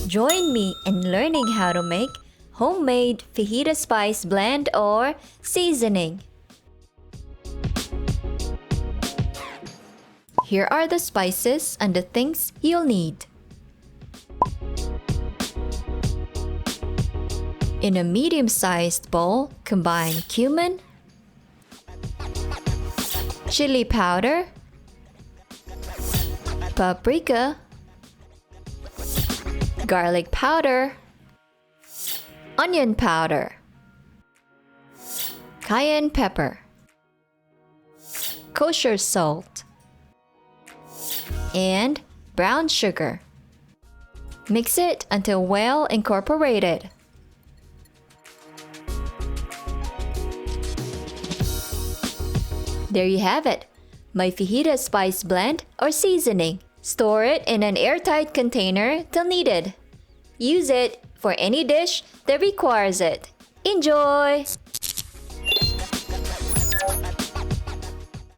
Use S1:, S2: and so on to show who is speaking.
S1: Join me in learning how to make homemade fajita spice blend or seasoning. Here are the spices and the things you'll need. In a medium-sized bowl, combine cumin, chili powder, paprika, garlic powder, onion powder, cayenne pepper, kosher salt, and brown sugar. Mix it until well incorporated. There you have it, my fajita spice blend or seasoning. Store it in an airtight container till needed. Use it for any dish that requires it. Enjoy!